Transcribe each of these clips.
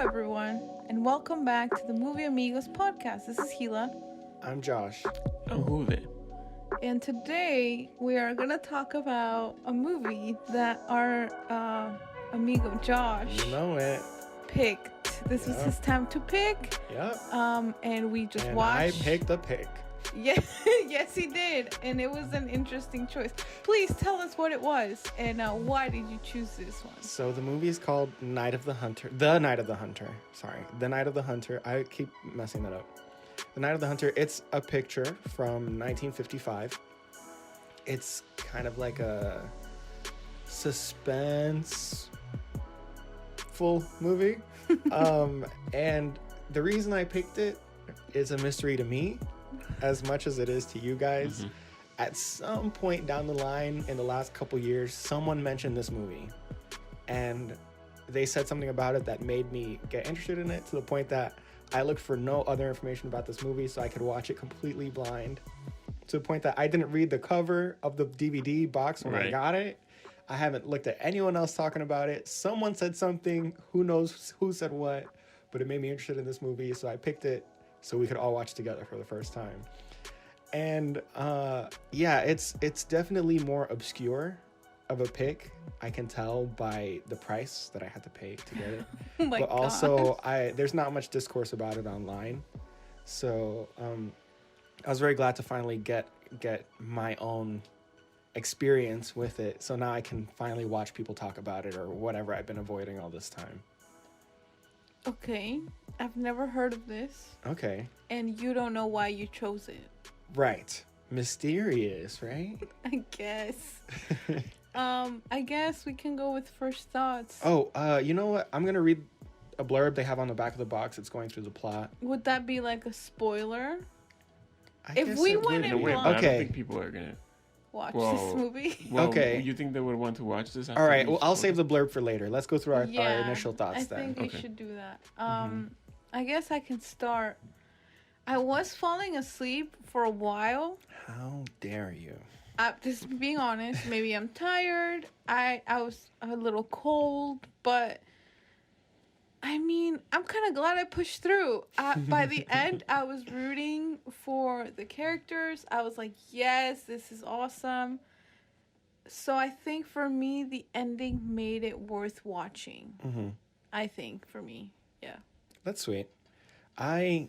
everyone, and welcome back to the Movie Amigos podcast. This is Gila. I'm Josh. I'm Juve. And today we are going to talk about a movie that our amigo Josh You know it. picked. This was his time to pick. Yep. And we just And watched. I picked the pick. Yeah, yes, he did. And it was an interesting choice. Please tell us what it was and why did you choose this one? So the movie is called Night of the Hunter. The Night of the Hunter. Sorry. The Night of the Hunter. I keep messing that up. The Night of the Hunter. It's a picture from 1955. It's kind of like a suspense full movie. And the reason I picked it is a mystery to me as much as it is to you guys. Mm-hmm. At some point down the line in the last couple years, someone mentioned this movie and they said something about it that made me get interested in it to the point that I looked for no other information about this movie so I could watch it completely blind, to the point that I didn't read the cover of the DVD box when I got it. I haven't looked at anyone else talking about it. Someone said something, who knows who said what, but it made me interested in this movie, so I picked it so we could all watch together for the first time. And yeah, it's definitely more obscure of a pick. I can tell by the price that I had to pay to get it. Oh my But also, there's not much discourse about it online. So I was very glad to finally get my own experience with it. So now I can finally watch people talk about it or whatever I've been avoiding all this time. Okay, I've never heard of this. Okay. And you don't know why you chose it. Right. Mysterious, right? I guess. I guess we can go with first thoughts. Oh, you know what? I'm going to read a blurb they have on the back of the box. It's going through the plot. Would that be like a spoiler? I If guess we it went would. in No, wait, blind- but I Okay. don't think people are gonna Watch Whoa. this movie. Well, Okay. You think they would want to watch this? All right. Well, I'll save the blurb for later. Let's go through our initial thoughts I then. think we Okay. should do that. I guess I can start. I was falling asleep for a while. How dare you? Just being honest, maybe I'm tired. I was a little cold, but I mean, I'm kind of glad I pushed through. By the end, I was rooting for the characters. I was like, yes, this is awesome. So I think for me, the ending made it worth watching. Mm-hmm. I think for me, yeah. That's sweet. I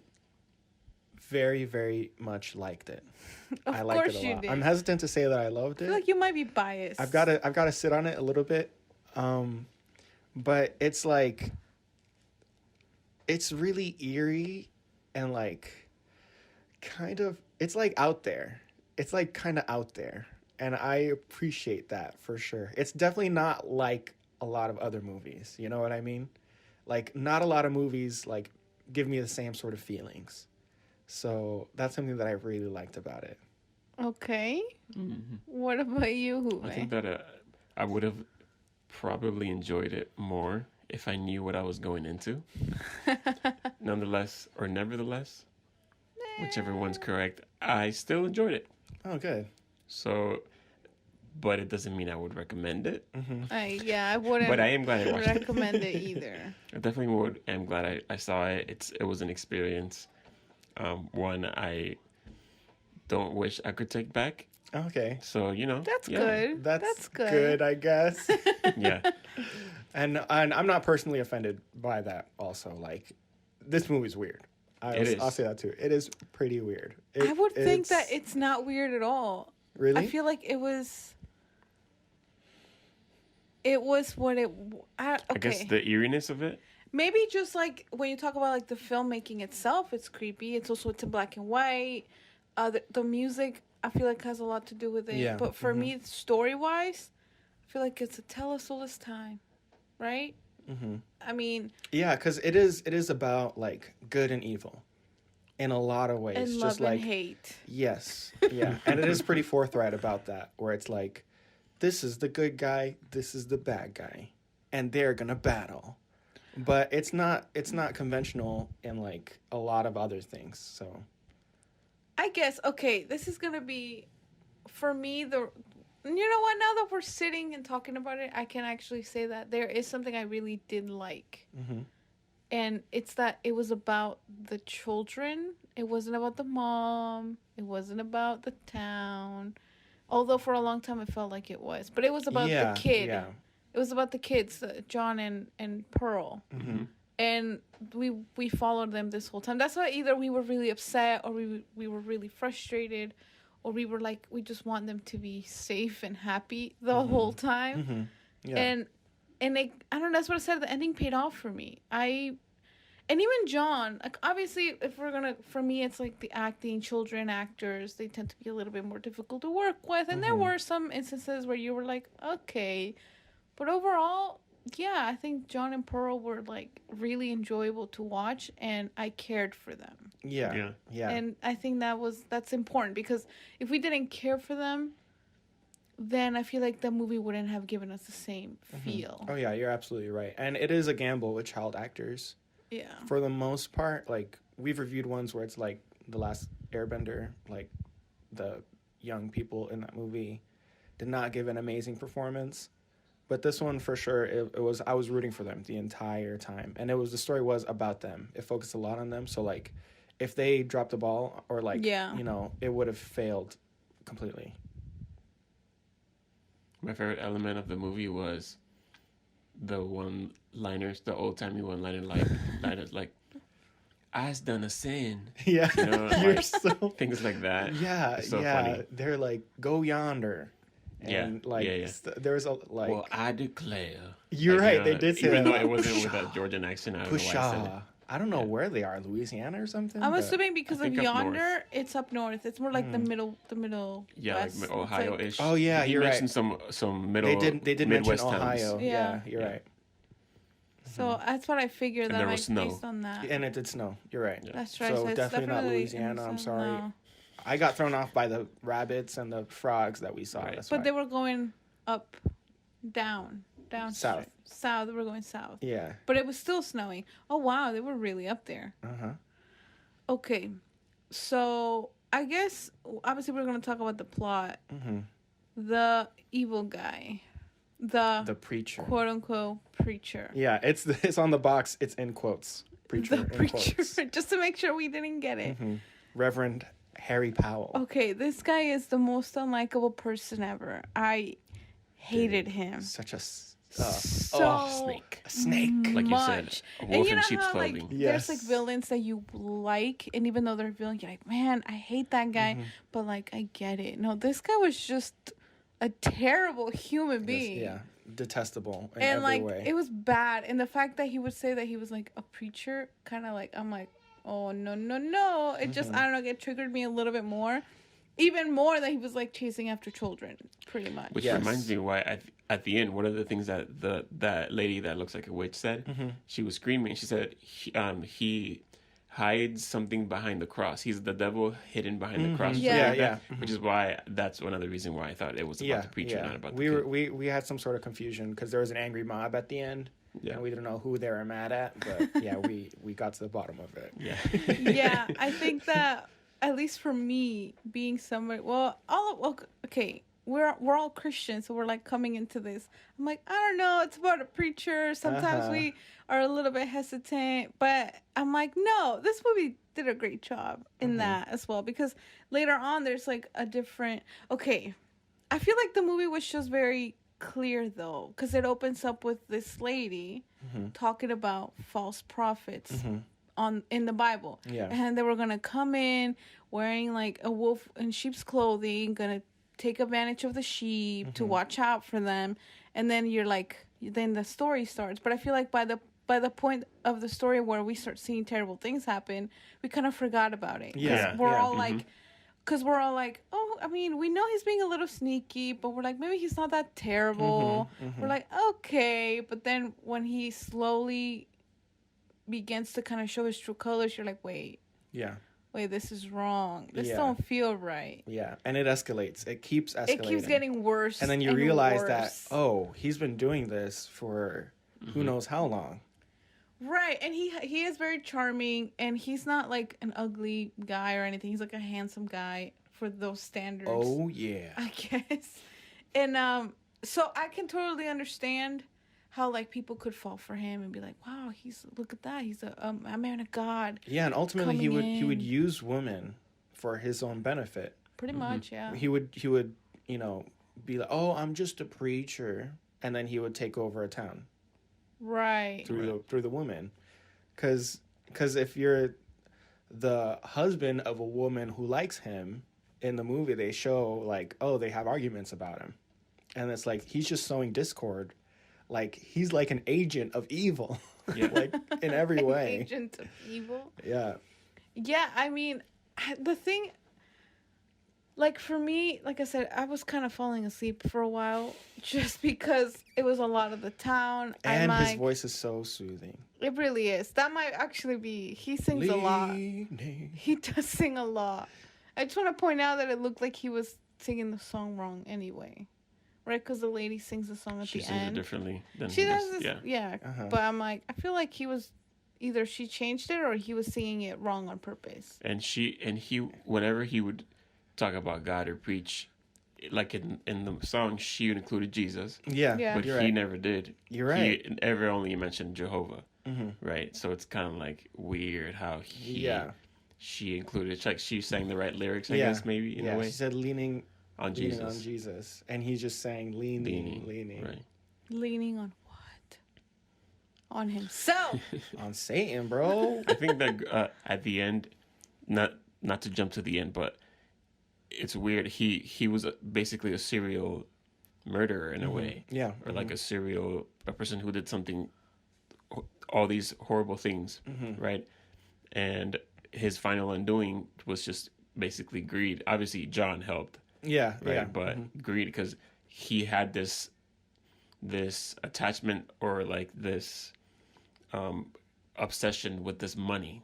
very, very much liked it. Of I liked course it a you lot. did. I'm hesitant to say that I loved I it. feel like you might be biased. I've got to sit on it a little bit. But it's like, it's really eerie and like kind of, it's like out there. It's like kind of out there. And I appreciate that for sure. It's definitely not like a lot of other movies. You know what I mean? Like, not a lot of movies like give me the same sort of feelings. So that's something that I really liked about it. Okay. Mm-hmm. What about you, Juve? I think that I would have probably enjoyed it more if I knew what I was going into. Nonetheless, or nevertheless, whichever one's correct, I still enjoyed it. Oh, good. So, but it doesn't mean I would recommend it. I wouldn't. But I am glad I watched it. recommend it either. I definitely am glad I saw it. It was an experience. One I don't wish I could take back. Okay. So, That's yeah. good. That's good. good, I guess. Yeah. And I'm not personally offended by that also. Like, this movie's weird. I'll say that too. It is pretty weird. I would think that it's not weird at all. Really? I feel like it was what it... okay. I guess the eeriness of it. Maybe just like when you talk about like the filmmaking itself, it's creepy. It's in black and white. The music, I feel like has a lot to do with it. Yeah. But for me, story-wise, I feel like it's a tell us all this time, right? Mm-hmm. I mean... Yeah, because it is about like good and evil in a lot of ways. And just love like and hate. Yes. Yeah. And it is pretty forthright about that, where it's like, this is the good guy, this is the bad guy, and they're gonna battle. But it's not conventional in like a lot of other things. So I guess, okay, this is going to be, for me, you know what? Now that we're sitting and talking about it, I can actually say that there is something I really did like. mm-hmm. And it's that it was about the children. It wasn't about the mom. It wasn't about the town. Although for a long time it felt like it was. But it was about the kid. Yeah. It was about the kids, John and Pearl. Mm-hmm. And we followed them this whole time. That's why either we were really upset or we were really frustrated, or we were like, we just want them to be safe and happy the whole time. Mm-hmm. Yeah. And I don't know, that's what I said. The ending paid off for me. And even John, like, obviously, for me, it's like the acting, children actors, they tend to be a little bit more difficult to work with. And there were some instances where you were like, okay. But overall, yeah, I think John and Pearl were, like, really enjoyable to watch, and I cared for them. Yeah. And I think that's important, because if we didn't care for them, then I feel like the movie wouldn't have given us the same feel. Oh, yeah, you're absolutely right. And it is a gamble with child actors. Yeah. For the most part, like, we've reviewed ones where it's like The Last Airbender, like, the young people in that movie did not give an amazing performance. But this one, for sure, I was rooting for them the entire time. And the story was about them. It focused a lot on them. So, like, if they dropped the ball or, like, you know, it would have failed completely. My favorite element of the movie was the one-liners, the old-timey one-liners like, I's done a sin. Yeah, you know, you're like, so... things like that. Yeah, it's so funny. They're like, go yonder. And, like, there's a, like... Well, I declare. You're like, right, you know, they did say even that. though it wasn't with that Georgian accent, I don't know why I said it. I don't know where they are, Louisiana or something? I'm assuming because of yonder, north. It's up north. It's more like the middle yeah, west. like Ohio-ish. Oh, yeah, you're right. He mentioned some middle They did Midwest mention Ohio. towns. Yeah, you're right. So that's what I figured, And that there I was snow. based on that. And it did snow. You're right. Yeah. That's right. So it's definitely not Louisiana. I'm sorry. No. I got thrown off by the rabbits and the frogs that we saw. Right. That's But why. they were going up, down, South. South. They were going south. Yeah. But it was still snowing. Oh wow, they were really up there. Okay, so I guess obviously we're gonna talk about the plot. The evil guy, the preacher, quote unquote preacher. Yeah, it's on the box. It's in quotes. Preacher. The preacher, just to make sure we didn't get it. Reverend Harry Powell. Okay, this guy is the most unlikable person ever. I hated him. Such a snake. A snake. Like you said, a wolf in sheep's clothing. Like, there's like villains that you like, and even though they're villains, you're like, man, I hate that guy, but like I get it. No, this guy was just a terrible human being. Yeah, detestable in and every like way. it was bad, and the fact that he would say that he was like a preacher, kind of like, I'm like, oh no. It just, I don't know, it triggered me a little bit more. Even more that he was like chasing after children, pretty much. Which reminds me why at the end, one of the things that that lady that looks like a witch said, she was screaming. She said he hides something behind the cross. He's the devil hidden behind the cross. Yeah. Which is why that's one other reason why I thought it was about the preacher, not about the kid. We had some sort of confusion because there was an angry mob at the end. Yeah. And we didn't know who they were mad at, but yeah, we got to the bottom of it. Yeah. Yeah, I think that at least for me, being somebody, okay, we're all Christians, so we're like coming into this. I'm like, I don't know, it's about a preacher. Sometimes we are a little bit hesitant, but I'm like, no, this movie did a great job in that as well, because later on there's like a different. Okay, I feel like the movie was just very clear though, because it opens up with this lady talking about false prophets. In the Bible, and they were gonna come in wearing like a wolf in sheep's clothing, gonna take advantage of the sheep to watch out for them, and then then the story starts. But I feel like by the point of the story where we start seeing terrible things happen, we kind of forgot about it. We're all like, because we're all like, oh, I mean, we know he's being a little sneaky, but we're like, maybe he's not that terrible. We're like, okay, but then when he slowly begins to kind of show his true colors, you're like, wait, this is wrong. This don't feel right. Yeah, and it escalates. It keeps escalating. It keeps getting worse. And then you realize that, oh, he's been doing this for who knows how long. Right, and he is very charming, and he's not like an ugly guy or anything. He's like a handsome guy for those standards. Oh, yeah. I guess. And so I can totally understand how like people could fall for him and be like, wow, look at that, he's a man of God. Yeah, and ultimately he would in. use women for his own benefit. Pretty much, yeah. He would you know, be like, oh, I'm just a preacher, and then he would take over a town. Right. Through the woman, because if you're the husband of a woman who likes him, in the movie they show like, oh, they have arguments about him, and it's like he's just sowing discord. Like, he's like an agent of evil. Yeah. Like, in every way. Agent of evil. Yeah. Yeah, I mean, the thing, like, for me, like I said, I was kind of falling asleep for a while just because it was a lot of the town. And his voice is so soothing. It really is. That might actually be, he sings a lot. He does sing a lot. I just want to point out that it looked like he was singing the song wrong anyway. Right, because the lady sings the song at the end. She sings it differently than she does. Yeah. Uh-huh. But I'm like, I feel like he was either she changed it or he was singing it wrong on purpose. And he, whenever he would talk about God or preach, like in the song, she included Jesus. Yeah. But he never did. You're right. He ever only mentioned Jehovah. Mm-hmm. Right. So it's kind of like weird how she included. Like she sang the right lyrics, I guess, maybe in a way. She said leaning on Jesus, and he's just saying leaning. Right. Leaning on what? On himself. On Satan, bro. I think that at the end, not to jump to the end, but it's weird. He was basically a serial murderer in a way. Yeah. Or like a person who did all these horrible things, right? And his final undoing was just basically greed. Obviously, John helped. Yeah, right. Yeah. But greed, because he had this attachment or like this obsession with this money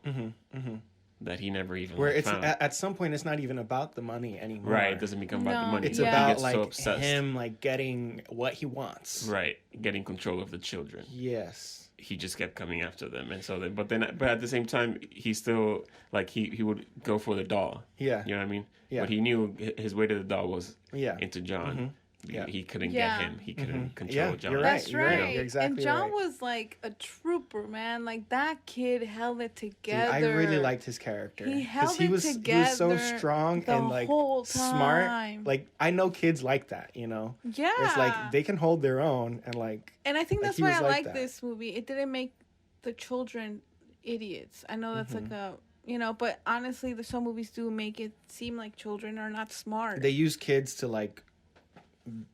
that he never even where found. At some point it's not even about the money anymore. Right, it doesn't become about the money. It's about like him like getting what he wants. Right, getting control of the children. Yes. He just kept coming after them, and so but at the same time he still like he would go for the doll. Yeah, you know what I mean. Yeah. But he knew his way to the doll was into John. Mm-hmm. Yeah. He couldn't get him. He couldn't control John. You're right. That's right. You're exactly and John right. was like a trooper, man. Like that kid held it together. Dude, I really liked his character. He held it together. He was so strong and like whole smart. Like I know kids like that, you know. Yeah. It's like they can hold their own and like. And I think that's why I like this movie. It didn't make the children idiots. I know that's like a. You know, but honestly, some movies do make it seem like children are not smart. They use kids to like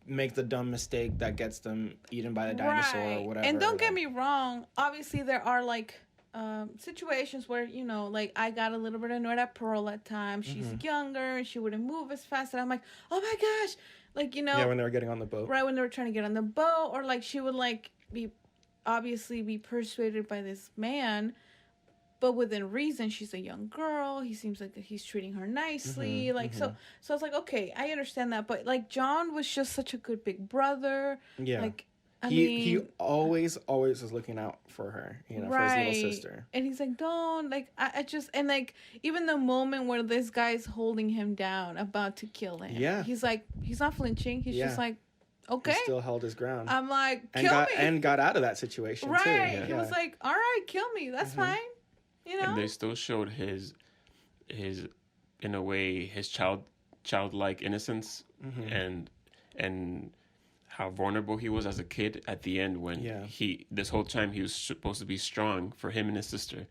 make the dumb mistake that gets them eaten by the dinosaur or whatever. And don't get me wrong, obviously there are like situations where, you know, like I got a little bit annoyed at Pearl at times. She's younger and she wouldn't move as fast, and I'm like, oh my gosh, like, you know. Yeah, when they were getting on the boat. Right, when they were trying to get on the boat, or like she would like be persuaded by this man. But within reason, she's a young girl. He seems like he's treating her nicely. So I was like, okay, I understand that. But like John was just such a good big brother. Yeah. Like he always was looking out for her, you know, for his little sister. And he's like, don't, like, I just, and like even the moment where this guy's holding him down, about to kill him. Yeah. He's like, he's not flinching. He's just like, okay. He still held his ground. I'm like, and got out of that situation too. Right. He was like, all right, kill me. That's fine. You know? And they still showed his in a way his childlike innocence and how vulnerable he was as a kid at the end when this whole time he was supposed to be strong for him and his sister,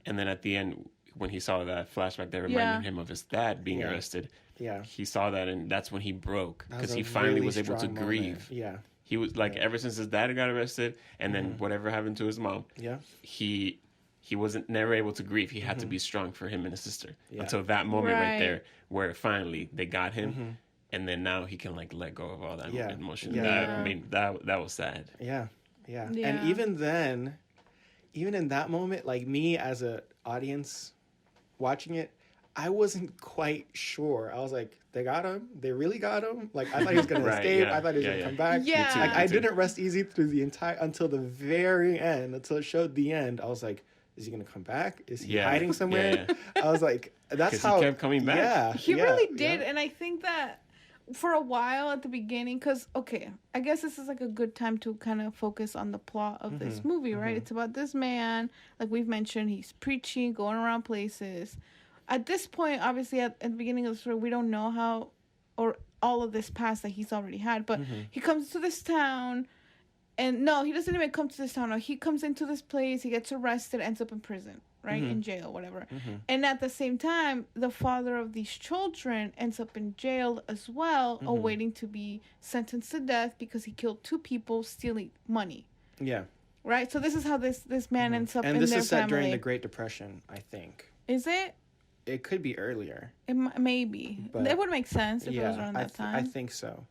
and then at the end when he saw that flashback that reminded him of his dad being arrested, he saw that, and that's when he broke, because he finally was able to grieve. He was like, ever since his dad got arrested and then whatever happened to his mom, he wasn't never able to grieve. He had to be strong for him and his sister until that moment right there where finally they got him, and then now he can like let go of all that emotion. I mean, that was sad. Yeah. And even then, even in that moment, like me as a audience watching it, I wasn't quite sure. I was like, they got him? They really got him? Like, I thought he was going to escape. I thought he was going to come back. Yeah. Like, I didn't rest easy through the until the very end, until it showed the end. I was like, is he going to come back? Is he hiding somewhere? I was like, that's how he kept coming back. Yeah. He really did. And I think that for a while at the beginning, because, okay, I guess this is like a good time to kind of focus on the plot of this movie, right? It's about this man, like we've mentioned, he's preaching, going around places. At this point, obviously, at the beginning of the story, we don't know how, or all of this past that he's already had, but he comes to this town, and no, he doesn't even come to this town. No, he comes into this place, he gets arrested, ends up in prison. Right? In jail, whatever. And at the same time, the father of these children ends up in jail as well, awaiting to be sentenced to death because he killed 2 people stealing money. Yeah. Right? So this is how this man ends up in their family. And this is set during the Great Depression, I think. Is it? It could be earlier. Maybe. That would make sense if it was around that time. I think so.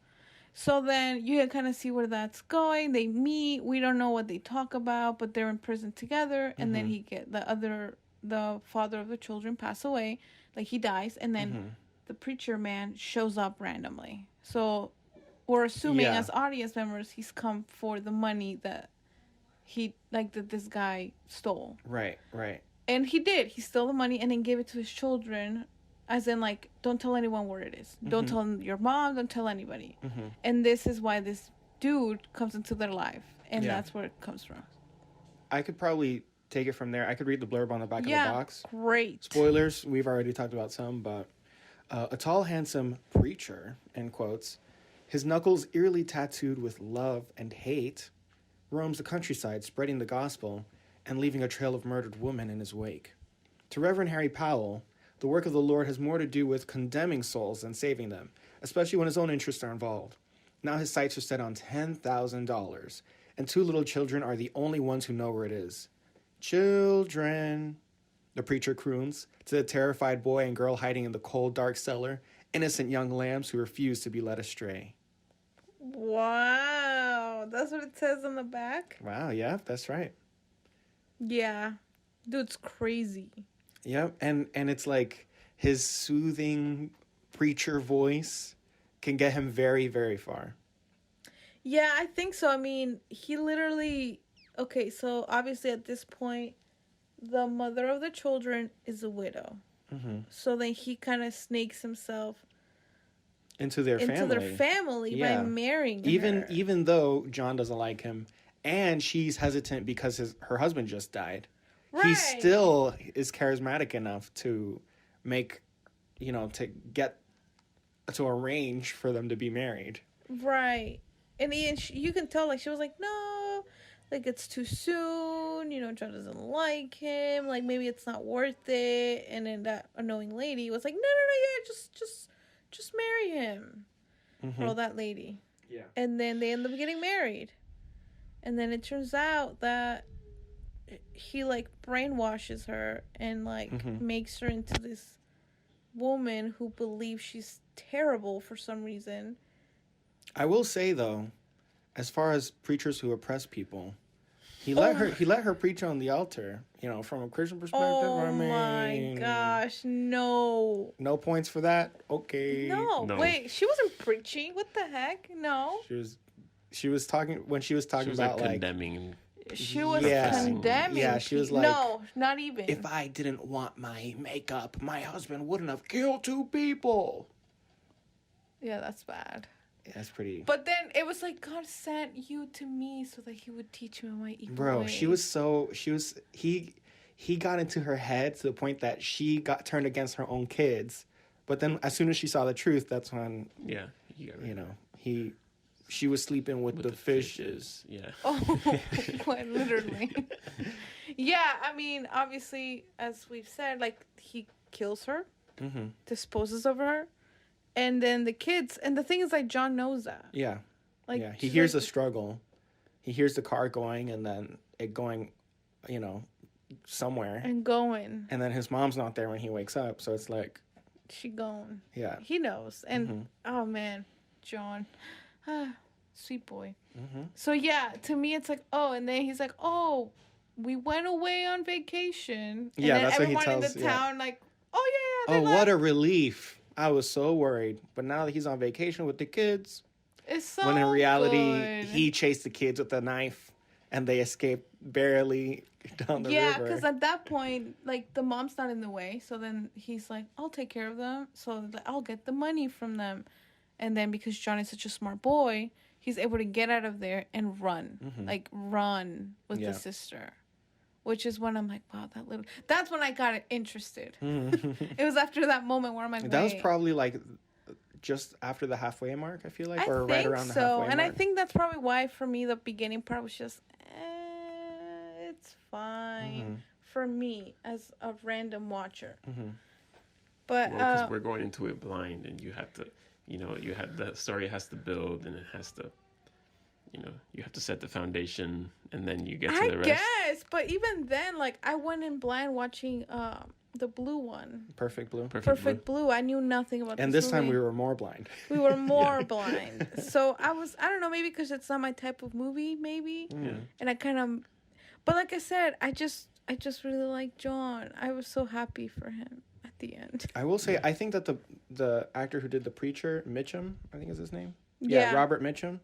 So then you can kind of see where that's going. They meet. We don't know what they talk about, but they're in prison together. And then the father of the children pass away. Like, he dies. And then the preacher man shows up randomly. So we're assuming as audience members, he's come for the money that that this guy stole. Right. And he did. He stole the money and then gave it to his children. As in, like, don't tell anyone where it is. Don't tell your mom. Don't tell anybody. And this is why this dude comes into their life. And that's where it comes from. I could probably take it from there. I could read the blurb on the back of the box. Great. Spoilers. We've already talked about some, but a tall, handsome preacher, end quotes, his knuckles eerily tattooed with love and hate, roams the countryside spreading the gospel and leaving a trail of murdered women in his wake. To Reverend Harry Powell, the work of the Lord has more to do with condemning souls than saving them, especially when his own interests are involved. Now his sights are set on $10,000, and 2 little children are the only ones who know where it is. Children, the preacher croons to the terrified boy and girl hiding in the cold, dark cellar, innocent young lambs who refuse to be led astray. Wow, that's what it says on the back? Wow, yeah, that's right. Yeah, dude's crazy. Yep, and it's like his soothing preacher voice can get him very, very far. Yeah, I think so. I mean, he literally... Okay, so obviously at this point, the mother of the children is a widow. So then he kind of snakes himself into their family by marrying her. Even though John doesn't like him, and she's hesitant because her husband just died. Right. He still is charismatic enough to make, to arrange for them to be married. Right. And you can tell, like, she was like, no, like, it's too soon. John doesn't like him. Like, maybe it's not worth it. And then that annoying lady was like, no, yeah, just marry him. Or that lady. Yeah. And then they end up getting married. And then it turns out that he, like, brainwashes her and, like, makes her into this woman who believes she's terrible for some reason. I will say, though, as far as preachers who oppress people, he let her preach on the altar, from a Christian perspective. Oh, my gosh, no. No points for that? Okay. No, wait, she wasn't preaching. What the heck? No. She was talking about, like, condemning. She was condemning. Yeah, she was like, no, not even. If I didn't want my makeup, my husband wouldn't have killed 2 people. Yeah, that's bad. Yeah, that's pretty. But then it was like, God sent you to me so that he would teach me my evil Bro, ways. He got into her head to the point that she got turned against her own kids. But then as soon as she saw the truth, that's when, she was sleeping with the fishes. Yeah. Oh, quite literally. Yeah, I mean, obviously, as we've said, like, he kills her, disposes of her, and then the kids. And the thing is, like, John knows that. Yeah. Like, yeah. He hears the struggle. He hears the car going and then it going, somewhere. And going. And then his mom's not there when he wakes up. So it's like. She gone. Yeah. He knows. And, oh, man, John. Sweet boy. So yeah, to me it's like, oh, and then he's like, oh, we went away on vacation. And then that's everyone what he tells. In the town, like, oh yeah. Oh, what a relief! I was so worried, but now that he's on vacation with the kids, it's so. When in reality, good. He chased the kids with a knife, and they escaped barely down the river. Yeah, because at that point, like, the mom's not in the way, so then he's like, I'll take care of them, so I'll get the money from them. And then because John is such a smart boy, he's able to get out of there and run. Like, run with the sister. Which is when I'm like, wow, that's when I got interested. It was after that moment where I'm like, that was probably like just after the halfway mark, I feel like, or right around the halfway mark. And I think that's probably why for me the beginning part was just, it's fine for me as a random watcher. But because we're going into it blind, and you have to, the story has to build, and it has to, you have to set the foundation, and then you get to the rest. I guess, but even then, like, I went in blind watching the blue one. Perfect Blue. Perfect Blue. I knew nothing about and this time movie. we were more blind. We were more blind. So I don't know, maybe because it's not my type of movie, maybe. Yeah. And I kind of, but like I said, I just really like John. I was so happy for him at the end. I will say, I think that the actor who did the preacher, Mitchum, I think is his name. Yeah. Robert Mitchum.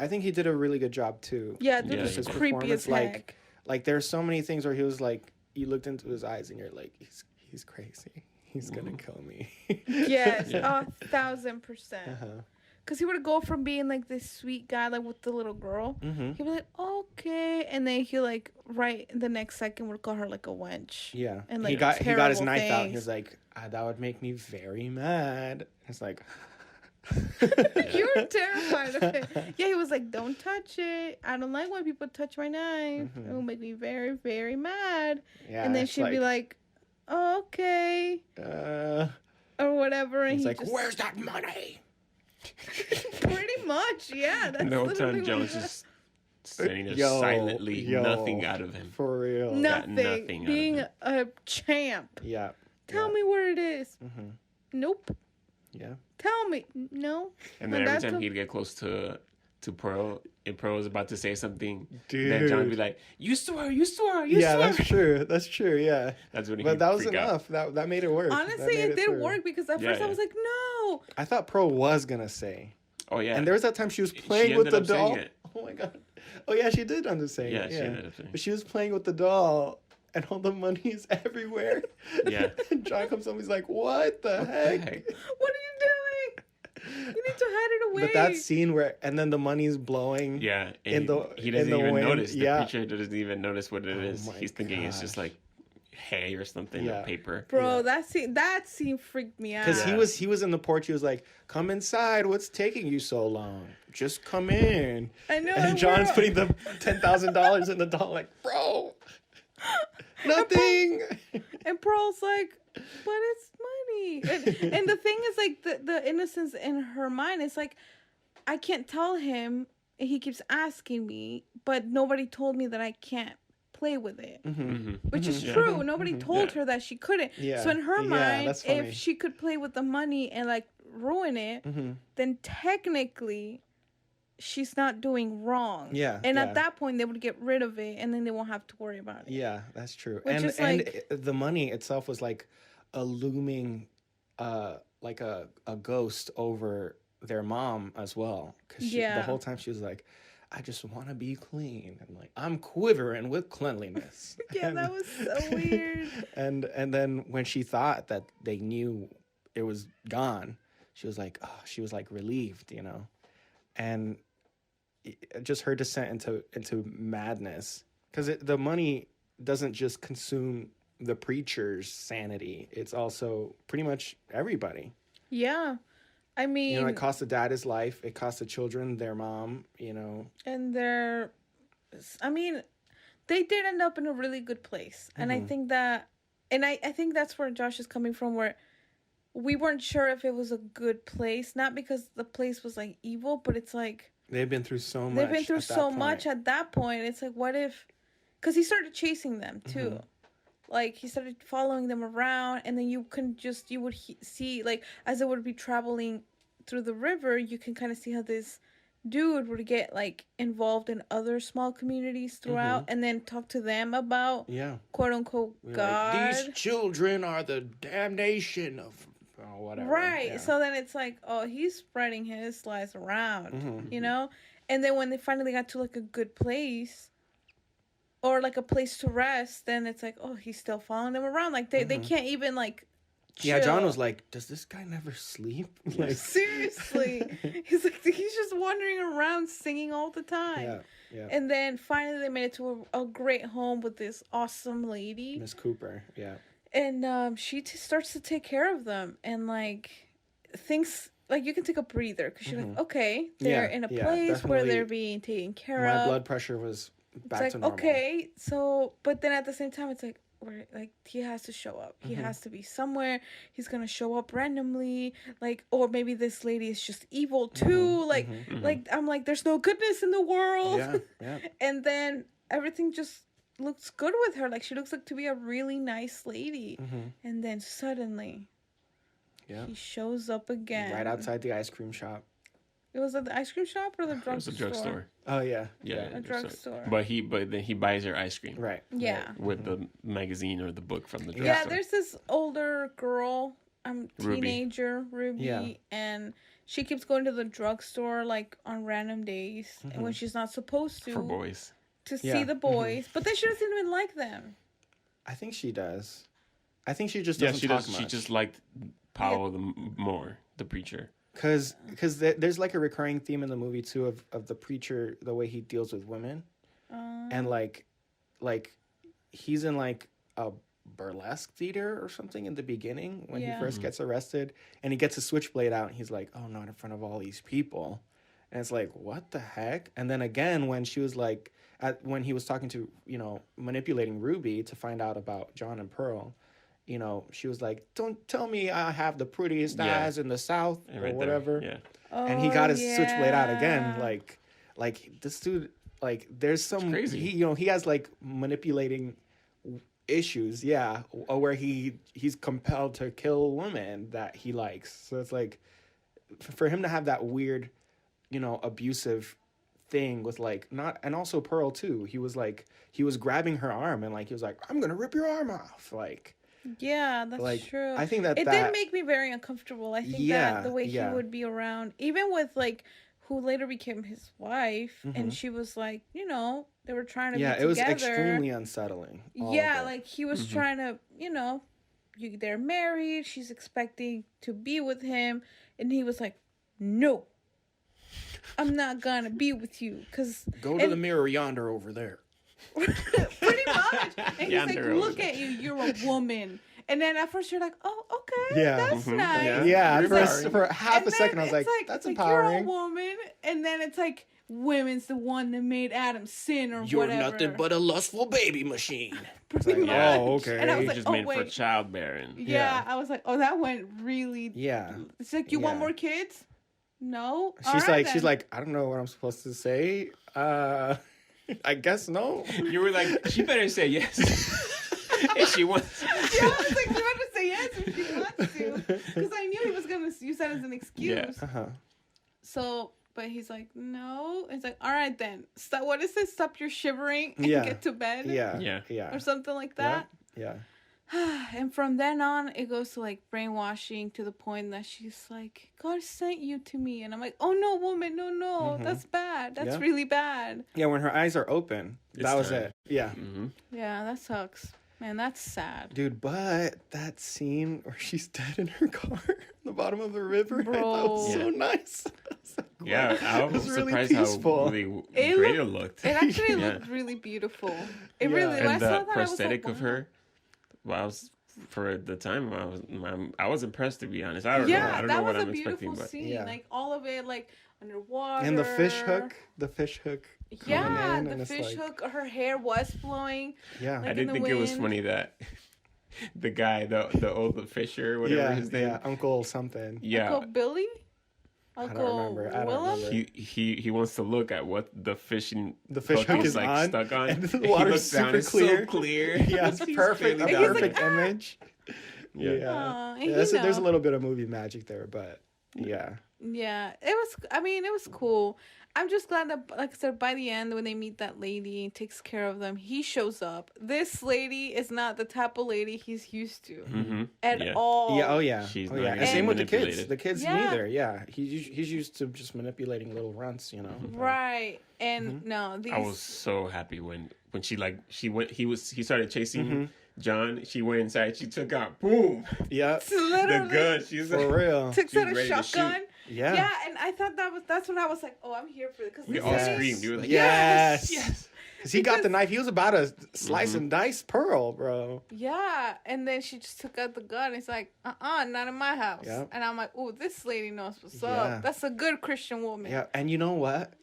I think he did a really good job too. Yeah, dude was creepy as heck. Like there's so many things where he was like, you looked into his eyes and you're like, he's crazy. He's gonna kill me. Yes, 1,000%. Because he would go from being like this sweet guy, like with the little girl. He'd be like, okay, and then he like right the next second would call her like a wench. Yeah, and like he got his knife things. out. He was like, that would make me very mad. It's like. You were terrified of it. Yeah, he was like, don't touch it. I don't like when people touch my knife. It will make me very, very mad. Yeah, and then she'd be like, oh, okay. Or whatever. And he's like, where's that money? Pretty much, yeah. That's the whole time Jones just sitting there silently, nothing out of him. For real. Nothing. Being a champ. Yeah. Tell me where it is. Nope. Yeah. Tell me. No. And then every time he'd get close to Pearl, and Pearl was about to say something, dude, then John would be like, you swore. Yeah, that's true, yeah. That's when But that was enough. That made it work. Honestly, it did work because at first I was like, no. I thought Pearl was going to say. Oh, yeah. And there was that time she was playing with the doll. Oh, my God. Oh, yeah, she did end up saying it. She ended up saying it. But she was playing with the doll. And all the money is everywhere. Yeah. And John comes home. He's like, "What the heck? What are you doing? You need to hide it away." But that scene where, and then the money's blowing. Yeah. He doesn't even wind. notice. The preacher doesn't even notice what it is. He's thinking it's just like hay or something, or paper. Bro, that scene freaked me out. Because he was in the porch. He was like, "Come inside. What's taking you so long? Just come in." I know. And John's putting the $10,000 in the doll. Like, bro. Nothing. And Pearl's like, but it's money. And the thing is, like, the innocence in her mind is like, I can't tell him. He keeps asking me, but nobody told me that I can't play with it. Which is true. Nobody told her that she couldn't. Yeah. So in her mind, if she could play with the money and like ruin it, then technically she's not doing wrong. Yeah. And at that point, they would get rid of it, and then they won't have to worry about it. Yeah, that's true. Which is like, and the money itself was like a looming, like a ghost over their mom as well. Because the whole time she was like, I just want to be clean. And like, I'm quivering with cleanliness. Yeah, that was so weird. And then when she thought that they knew it was gone, she was like relieved, you know? And just her descent into madness, because the money doesn't just consume the preacher's sanity, it's also pretty much everybody. Yeah, I mean, you know, it cost the dad his life, it cost the children their mom, you know, and they did end up in a really good place. And I think that, and I think that's where Josh is coming from, where we weren't sure if it was a good place, not because the place was like evil, but it's like they've been through so much. They've been through so much at that point. It's like, what if... Because he started chasing them, too. Like, he started following them around, and then you would see, like, as they would be traveling through the river, you can kind of see how this dude would get, like, involved in other small communities throughout, and then talk to them about, quote-unquote, God. Like, these children are the damnation of... or whatever. Right. Yeah. So then it's like, oh, he's spreading his lies around, you know? And then when they finally got to like a good place or like a place to rest, then it's like, oh, he's still following them around. Like they can't even like Yeah, John chill. was like, does this guy never sleep? Like, Seriously. He's like, he's just wandering around singing all the time. yeah, yeah. And then finally they made it to a great home with this awesome lady. Miss Cooper, yeah. And she starts to take care of them. And like, things, like you can take a breather. Because you're like, okay, they're in a place where they're being taken care of. My blood pressure was back to normal. Okay, so, but then at the same time, it's like, he has to show up. He has to be somewhere. He's gonna show up randomly, like, or maybe this lady is just evil too. Like I'm like, there's no goodness in the world. Yeah, yeah. And then everything just looks good with her. Like she looks like to be a really nice lady. And then suddenly, he shows up again Right outside the ice cream shop. It was at the ice cream shop or the drugstore? It was a drugstore. Oh yeah, A drugstore. But then he buys her ice cream. right. Yeah. With the magazine or the book from the drugstore. Yeah, there's this older girl, Ruby. teenager, Ruby, Yeah. and she keeps going to the drugstore like on random days and when she's not supposed to. For boys. To Yeah. see the boys, but then she doesn't even like them. I think she does. I think she just Yeah, doesn't she talk does. much. She just liked Powell more, the preacher. Because there's like a recurring theme in the movie too of the preacher, the way he deals with women, and like he's in like a burlesque theater or something in the beginning when he first gets arrested, and he gets a switchblade out and he's like, oh, not in front of all these people, and it's like, what the heck? And then again when she was like when he was talking to, manipulating Ruby to find out about John and Pearl, she was like, don't tell me I have the prettiest eyes in the South or Right whatever. there. Oh, And he got his switchblade out again. Like this dude, like there's some, crazy. he has like manipulating issues. Yeah. Where he's compelled to kill women that he likes. So it's like, for him to have that weird, abusive thing with like and also Pearl too. He was grabbing her arm and like, he was like, I'm going to rip your arm off. Like, Yeah, that's true. I think that did make me very uncomfortable. I think that the way he yeah. would be around, even with like who later became his wife, and she was like, they were trying to be together. it was extremely unsettling. Yeah, like he was trying to, they're married. She's expecting to be with him, and he was like, no, I'm not gonna be with you, cause Go to the mirror yonder over there. pretty much. And he's like, Yonder look at you, you're a woman. And then at first you're like, oh, okay, Yeah. that's nice. Yeah, He's for half and a then second I was it's like, that's it's empowering. Like, you're a woman, and then it's like, women's the one that made Adam sin or You're whatever. nothing but a lustful baby machine. Pretty much. Oh, okay. And I was He's like, just oh, made for wait. childbearing. Yeah, I was like, oh, that went really. Yeah. It's like, you want Yeah. more kids? No. All She's right, like, then. I don't know what I'm supposed to say. I guess no. You were like, she better say yes. If she wants. Yeah, I was like, you want to say yes if she wants to, because I knew he was gonna use that as an excuse. Yeah. Uh-huh. So, but he's like, no. It's like, all right then. Stop. What is this? Stop your shivering and Yeah. get to bed. Yeah. Yeah. Yeah. Or something like that. Yeah. And from then on, it goes to like brainwashing to the point that she's like, God sent you to me. And I'm like, oh no, woman, no, that's bad. That's Yeah. really bad. Yeah, when her eyes are open, that was time. it. Yeah. Yeah, that sucks. Man, that's sad. Dude, but that scene where she's dead in her car in the bottom of the river, I thought was so nice. Yeah, I was It was really surprised peaceful. how really great it looked. It actually Yeah. looked really beautiful. It Yeah. really, when I And saw the that, prosthetic I was of like, wow. her, well, for the time, I was impressed, to be honest. I don't Yeah, know. I don't that know what was I'm a beautiful expecting, but scene. Yeah. Like all of it, like underwater. And the fish hook Yeah, coming in, the and it's fish like- hook. Her hair was flowing. Yeah. Like, I in did the think it was wind. funny that the guy, the old fisher, whatever his name, Yeah, Uncle something. yeah, Uncle Billy? don't Uncle remember. I don't Willem? remember. he wants to look at what the fishing The fish hook is like on, stuck on, and the He water's looks down, super it's clear. so clear. Yeah, it's He's perfect. A barely And he's got like, perfect "Ah!" image. Yeah. Aw, and There's he a know. little bit of movie magic there, but yeah. Yeah, it was cool. I'm just glad that, like I said, by the end, when they meet that lady and takes care of them, he shows up. This lady is not the type of lady he's used to at Yeah. all. Yeah, oh yeah. She's oh, not yeah. gonna And same be with the kids. manipulated. The kids Yeah. neither. Yeah. He's used to just manipulating little runts, Right. And no, these... I was so happy when when he started chasing John. She went inside. She took out, boom, Yeah. the gun. She's For real. Takes she's out a ready to shotgun. shoot. Yeah. Yeah, and I thought that's when I was like, oh, I'm here for it. Because We all screamed. We were like, Yes. yes. Because he got the knife. He was about to slice and dice Pearl, bro. Yeah, and then she just took out the gun. It's like, not in my house. Yeah. And I'm like, oh, this lady knows what's Yeah. up. That's a good Christian woman. Yeah, and you know what?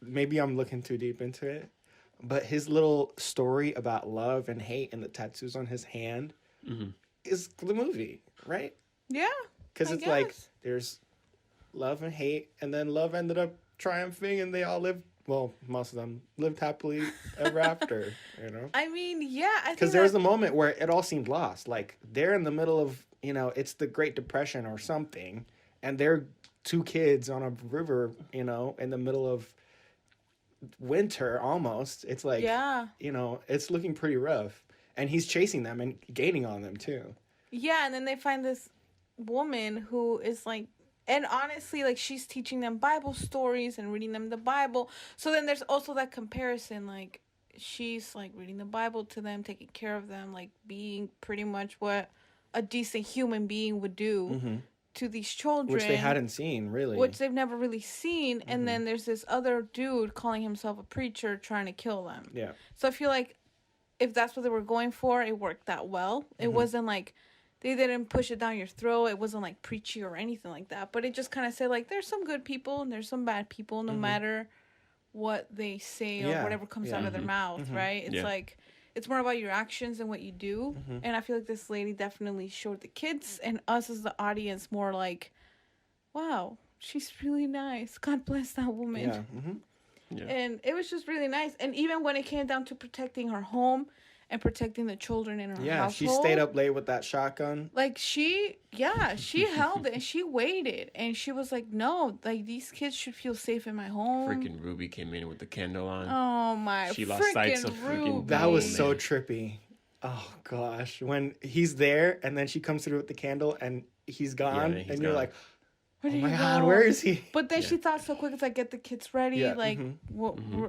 Maybe I'm looking too deep into it, but his little story about love and hate and the tattoos on his hand is the movie, right? Yeah. Because I it's like guess. there's love and hate, and then love ended up triumphing, and they all lived. Well, most of them lived happily ever after. You know. I mean, yeah. Because there was a moment where it all seemed lost. Like they're in the middle of, it's the Great Depression or something, and they're two kids on a river, in the middle of winter almost. It's like, Yeah. It's looking pretty rough, and he's chasing them and gaining on them too. Yeah, and then they find this woman who is like, and honestly, like, she's teaching them Bible stories and reading them the Bible. So then there's also that comparison, like, she's like reading the Bible to them, taking care of them, like being pretty much what a decent human being would do to these children. Which they hadn't seen, really. Which they've never really seen. And then there's this other dude calling himself a preacher trying to kill them. Yeah. So I feel like if that's what they were going for, it worked that well. It wasn't like they didn't push it down your throat. It wasn't like preachy or anything like that. But it just kind of said like there's some good people and there's some bad people, no matter what they say or whatever comes out of their mouth, right? It's like it's more about your actions than what you do. And I feel like this lady definitely showed the kids and us as the audience more like, wow, she's really nice. God bless that woman. Yeah. Yeah. And it was just really nice. And even when it came down to protecting her home and protecting the children in her household. She stayed up late with that shotgun. Like, she held it and she waited. And she was like, no, like, these kids should feel safe in my home. Freaking Ruby came in with the candle on. Oh, my She lost sight of Ruby. freaking That was man. so trippy. Oh, gosh. When he's there and then she comes through with the candle and he's gone. he's and you're gone. like, Where oh did my he God, go? where is he? But then she thought so quick. It's like, get the kids ready. Yeah, Like,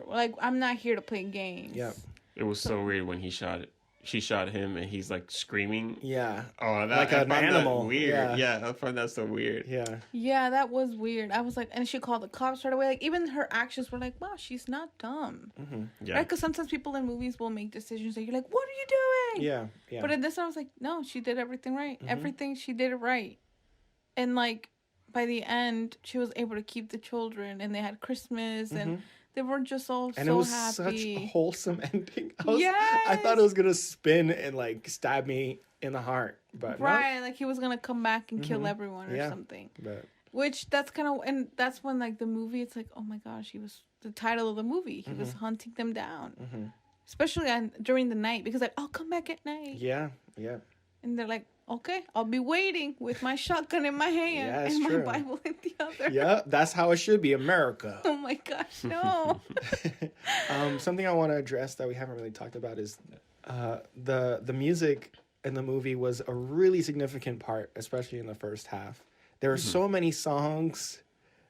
like, I'm not here to play games. Yeah. It was so weird when she shot him and he's like screaming. Yeah. Oh, that, Like I an found that animal. weird. Yeah. I found that so weird. Yeah. Yeah, that was weird. I was like, and she called the cops right away. Like, even her actions were like, wow, she's not dumb. Yeah. Right? Because sometimes people in movies will make decisions that you're like, what are you doing? Yeah. Yeah. But in this one, I was like, no, she did everything right. Everything, she did it right. And, like, by the end, she was able to keep the children, and they had Christmas, and they were just all and so it was happy. such a wholesome ending. I Yes! thought it was going to spin and like stab me in the heart. But Right, like he was going to come back and kill everyone or something. no. But Which that's kind of, and that's when like the movie, it's like, oh my gosh, he was the title of the movie. He was hunting them down, especially during the night because like, I'll come back at night. yeah. Yeah. And they're like, okay, I'll be waiting with my shotgun in my hand Yeah, it's and my true. Bible in the other. Yeah. That's how it should be, America. Oh my gosh, no. Something I want to address that we haven't really talked about is the music in the movie was a really significant part, especially in the first half. There were so many songs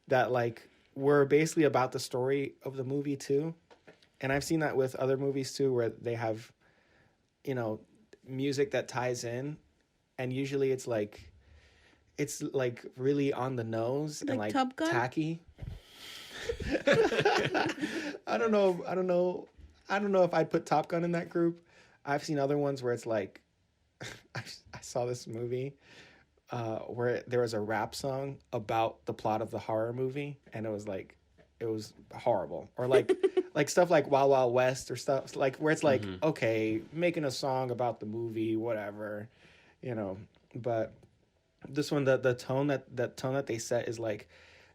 that like were basically about the story of the movie too. And I've seen that with other movies too, where they have, music that ties in, and usually it's like really on the nose and Like like Top Gun? tacky. I don't know if I'd put Top Gun in that group. I've seen other ones where it's like, I saw this movie where there was a rap song about the plot of the horror movie, and it was horrible. Or like like stuff like Wild Wild West or stuff like where it's like, okay, making a song about the movie, whatever, but this one, the tone that they set is like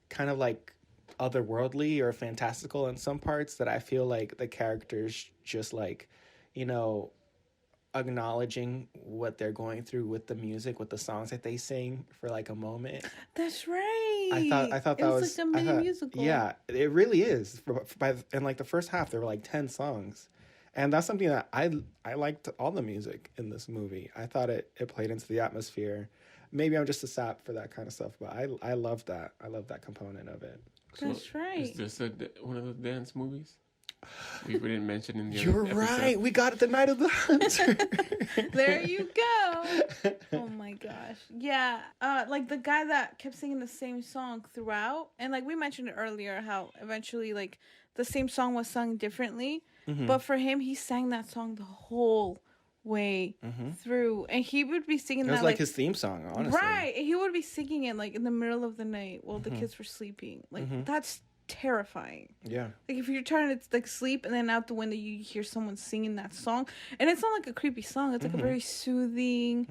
kind of like otherworldly or fantastical in some parts that I feel like the characters just like, acknowledging what they're going through with the music, with the songs that they sing for like a moment. That's right. I thought that it was like a mini musical. Yeah, it really is. In like the first half, there were like 10 songs, and that's something that I liked all the music in this movie. I thought it played into the atmosphere. Maybe I'm just a sap for that kind of stuff, but I love that. I love that component of it. That's right. Is this one of the dance movies? We didn't mention in the You're episode. right. We got it the night of the hunter. There you go. Oh my gosh. Yeah. Like the guy that kept singing the same song throughout, and like we mentioned it earlier, how eventually like the same song was sung differently, but for him, he sang that song the whole way through, and he would be singing It that was like his theme song, honestly. right. And he would be singing it like in the middle of the night while the kids were sleeping. Like that's terrifying. Yeah. Like if you're trying to like sleep and then out the window you hear someone singing that song, and it's not like a creepy song. It's like a very soothing,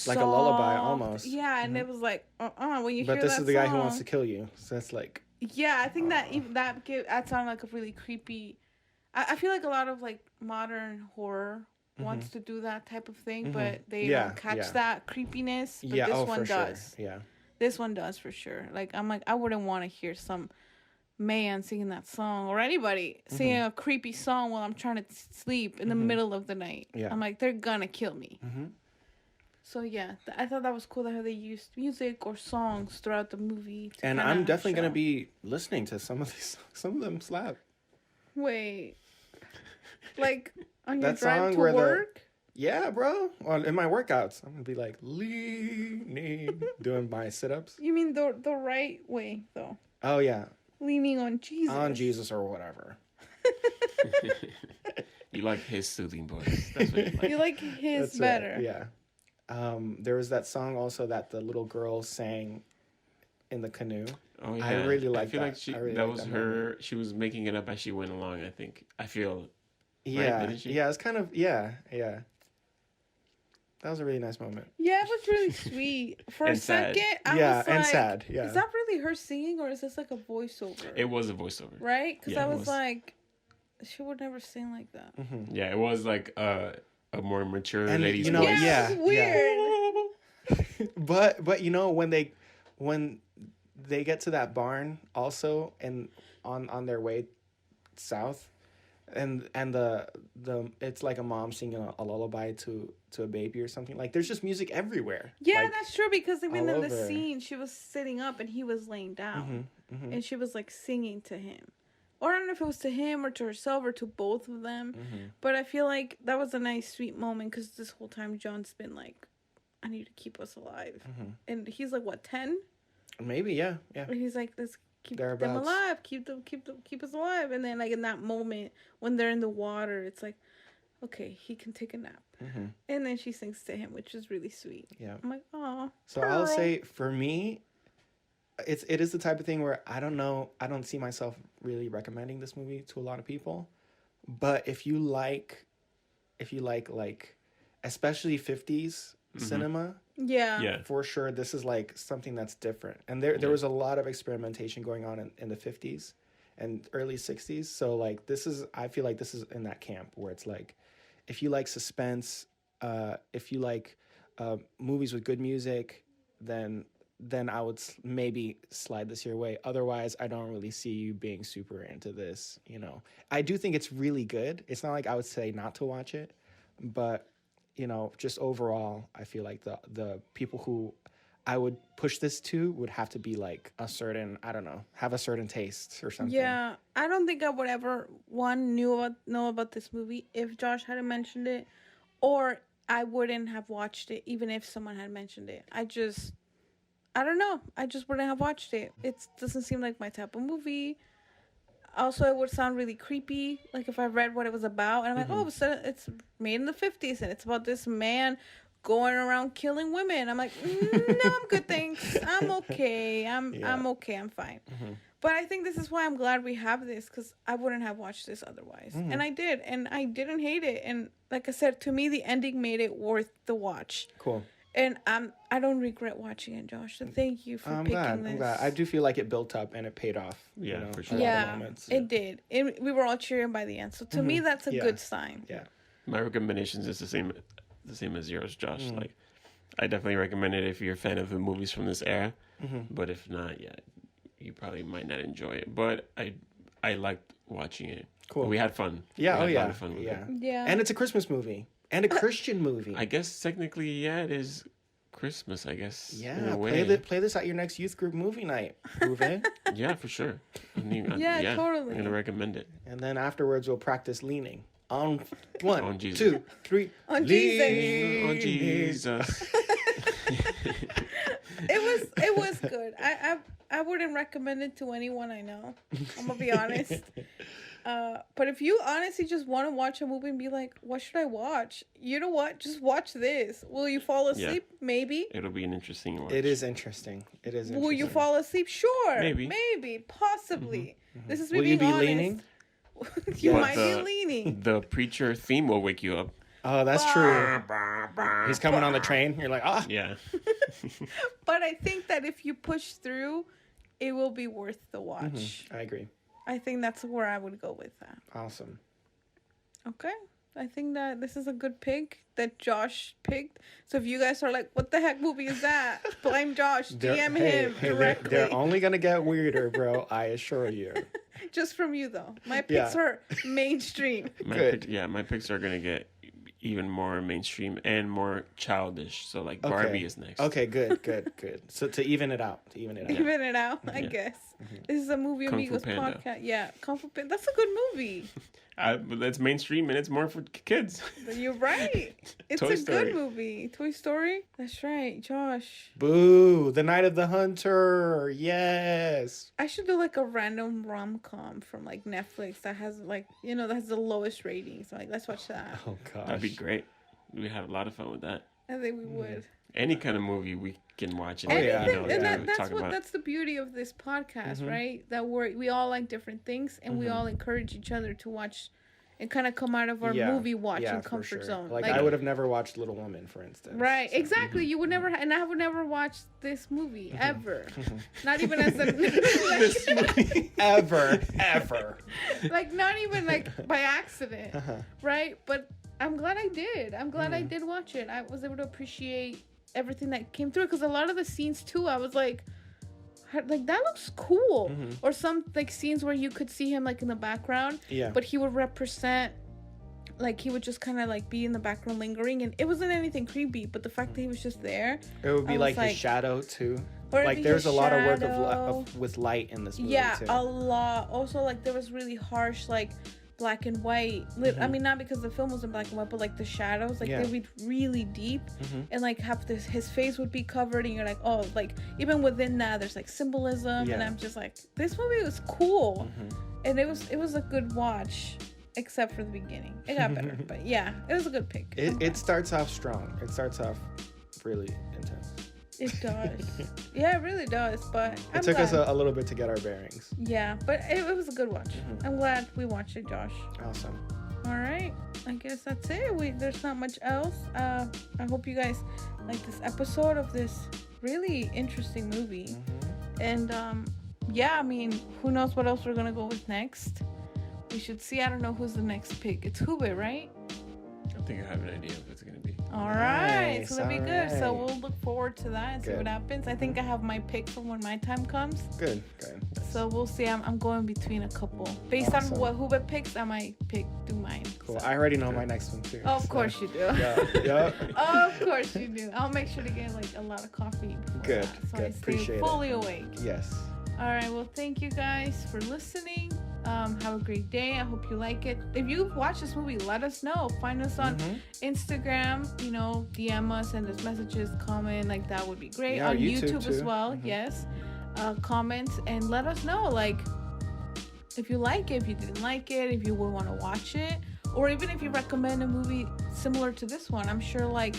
Like a lullaby soft- almost. Yeah, and it was like when you But hear this that is the guy who song- wants to kill you. So that's like. Yeah, I think that even that sounded like a really creepy. I feel like a lot of like modern horror wants to do that type of thing, but they don't catch that creepiness. But this one does. Sure. Yeah. This one does for sure. Like I'm like I wouldn't want to hear some man singing that song or anybody singing a creepy song while I'm trying to sleep in the middle of the night. Yeah. I'm like they're gonna kill me. So yeah, I thought that was cool that how they used music or songs throughout the movie. And kinda I'm definitely show. gonna be listening to some of these. Some of them slap. Wait, like on your That drive song to where the- work? Yeah, bro. Well, in my workouts, I'm gonna be like leaning, doing my sit-ups. You mean the right way though? Oh yeah, Leaning on Jesus. on Jesus or whatever. You like his soothing voice. That's what you like. You like his That's better. it. Yeah. There was that song also that the little girl sang in the canoe. Oh yeah, I really like I feel that. like she I really that like was that her. moment. She was making it up as she went along. I think. I feel. Yeah, didn't she? yeah. It's kind of yeah. That was a really nice moment. Yeah, it was really sweet. For a And sad. second, I Yeah, was and like, sad, yeah. is that really her singing or is this like a voiceover? It was a voiceover. Right? Because Yeah, I it was was. like, she would never sing like that. Yeah, it was like a more mature And, lady's you know, voice. yeah. It's weird. But you know when they get to that barn also and on their way south and the it's like a mom singing a lullaby to a baby or something, like there's just music everywhere. Yeah, Like, that's true because even all in the over. scene, she was sitting up and he was laying down. Mm-hmm. And she was like singing to him. Or I don't know if it was to him or to herself or to both of them. But I feel like that was a nice, sweet moment because this whole time John's been like, I need to keep us alive. And he's like, what, 10? maybe yeah. And he's like, let's keep them Thereabouts. alive. Keep us alive. And then like in that moment when they're in the water, it's like, okay, he can take a nap. And then she sings to him, which is really sweet. Yeah. I'm like, oh. So I'll say for me, it is the type of thing where I don't see myself really recommending this movie to a lot of people. But if you like especially 50s cinema, Yeah. for sure this is like something that's different. And there was a lot of experimentation going on in the 50s and early 60s. So like I feel like this is in that camp where it's like if you like suspense, if you like movies with good music, then I would maybe slide this your way. Otherwise, I don't really see you being super into this, you know. I do think it's really good. It's not like I would say not to watch it, but, you know, just overall, I feel like the people who I would push this to would have to be like a certain, I don't know, have a certain taste or something. Yeah, I don't think I would ever know about this movie if Josh hadn't mentioned it, or I wouldn't have watched it even if someone had mentioned it. I don't know. I just wouldn't have watched it. It doesn't seem like my type of movie. Also, it would sound really creepy, like if I read what it was about, and I'm like, oh, it's made in the 50s, and it's about this man going around killing women. I'm like, no, I'm good, thanks. I'm okay. I'm okay. I'm fine. But I think this is why I'm glad we have this, because I wouldn't have watched this otherwise. And I did, and I didn't hate it. And like I said, to me, the ending made it worth the watch. Cool. And I don't regret watching it, Josh. So thank you for picking this. I'm glad. I do feel like it built up and it paid off. Yeah, you know, for sure. a lot of Yeah, moments. it did. We were all cheering by the end. So to me, that's a Yeah. good sign. Yeah. My recommendations is the same as yours, Josh. Like, I definitely recommend it if you're a fan of the movies from this era. But if not, yeah, you probably might not enjoy it. But I liked watching it. Cool. We had fun. Yeah. We Oh had a lot yeah. of fun with Yeah. it. Yeah. And it's a Christmas movie and a Christian movie. I guess technically, yeah, it is Christmas, I guess. in Yeah, a way. play this at your next youth group movie night, Uwe. Yeah, for sure. Yeah, totally. I'm gonna recommend it. And then afterwards, we'll practice leaning. On one, On Jesus. 2, 3. On Jesus. Oh Jesus. It was good. I wouldn't recommend it to anyone I know. I'm gonna be honest. But if you honestly just want to watch a movie and be like, what should I watch? You know what? Just watch this. Will you fall asleep? Yeah. Maybe. It'll be an interesting watch. It is interesting. Will you fall asleep? Sure. Maybe. Possibly. This is me Will you being be honest. leaning? You But might be leaning. The preacher theme will wake you up. Oh, that's true. He's coming on the train. You're like, ah. Yeah. But I think that if you push through, it will be worth the watch. I agree. I think that's where I would go with that. Awesome. Okay. I think that this is a good pick that Josh picked. So if you guys are like, what the heck movie is that? Blame Josh. DM him directly. They're only going to get weirder, bro. I assure you. Just from you, though. My picks are mainstream. My picks are gonna get even more mainstream and more childish. So like Barbie is next. Okay, good. So to even it out. Even it out, I guess. This is a movie Kung Fu Amigos Panda. podcast. Yeah, Kung Fu Panda. That's a good movie. But that's mainstream and it's more for kids. You're right. It's Toy a Story. good movie. Toy Story? That's right, Josh. Boo! The Night of the Hunter. Yes. I should do like a random rom-com from like Netflix that has like, that has the lowest ratings. So, like, let's watch that. Oh gosh. That'd be great. We'd have a lot of fun with that. I think we would. Any kind of movie we can watch. And, Anything, and and talk about. that's the beauty of this podcast, right? That we all like different things, and we all encourage each other to watch and kind of come out of our movie watching comfort zone. Like I would have never watched Little Woman, for instance. Right, exactly. You would never, and I would never watch this movie ever. Not even as a This movie ever. like not even like by accident, right? But I'm glad I did. I'm glad I did watch it. I was able to appreciate everything that came through because a lot of the scenes too, I was like that looks cool. Or some like scenes where you could see him like in the background, but he would represent, like he would just kind of like be in the background lingering, and it wasn't anything creepy, but the fact that he was just there, it would be like his shadow too. Or like there's a lot of work with light in this movie too. A lot. Also, like there was really harsh like black and white. I mean, not because the film was in black and white, but like the shadows, like they would be really deep, and like have this, his face would be covered, and you're like, oh, like even within that, there's like symbolism, and I'm just like, this movie was cool, and it was a good watch, except for the beginning. It got better, but yeah, it was a good pick. It starts off strong. It starts off really intense. It does. Yeah, it really does. But it took us a little bit to get our bearings. Yeah, but it was a good watch. I'm glad we watched it, Josh. Awesome. All right. I guess that's it. There's not much else. I hope you guys like this episode of this really interesting movie. And yeah, I mean, who knows what else we're gonna go with next? We should see. I don't know who's the next pick. It's Hube, right? I think I have an idea of what it's gonna be. All right, Nice, so that'll be good. all So right. we'll look forward to that and see what happens. I think I have my pick from when my time comes. Good. So we'll see. I'm going between a couple. Based on what Hubert picks, I might do mine. Cool. So. I already know my next one too. Oh, of course you do. Yeah. Of course you do. I'll make sure to get like a lot of coffee. Good. So Good. I stay Appreciate fully it. awake. Yes. All right. Well, thank you guys for listening. Have a great day. I hope you like it. If you've watched this movie, let us know. Find us on Instagram, DM us, send us messages, comment, like that would be great. Yeah, on YouTube as too. well, yes. Comments and let us know, like, if you like it, if you didn't like it, if you would want to watch it, or even if you recommend a movie similar to this one. I'm sure, like,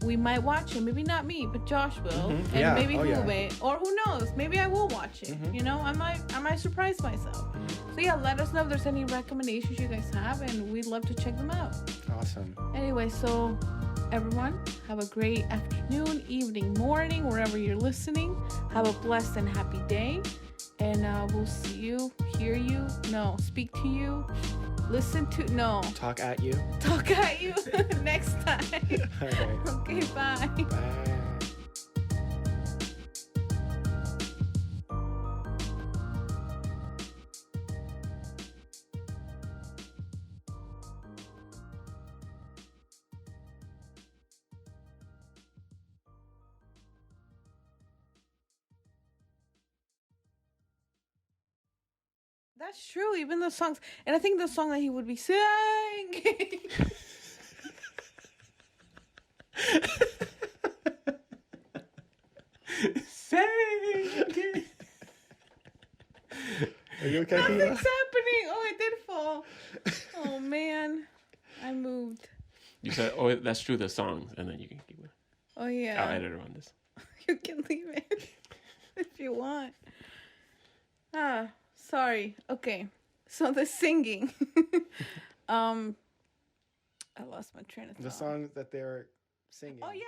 we might watch it. Maybe not me, but Josh will, and maybe Hube, or who knows? Maybe I will watch it. I might surprise myself. So yeah, let us know if there's any recommendations you guys have, and we'd love to check them out. Awesome. Anyway, so everyone, have a great afternoon, evening, morning, wherever you're listening. Have a blessed and happy day, and we'll see you, speak to you, talk at you next time. All right. Okay, bye. Bye. That's true. Even the songs, and I think the song that he would be singing. Sing. Are you okay? Nothing's happening. Oh, I did fall. Oh man, I moved. You said, "Oh, that's true." The songs, and then you can keep it. Oh yeah. I'll edit around this. You can leave it if you want. Sorry. Okay. So the singing. I lost my train of thought. The songs that they're singing. Oh yeah,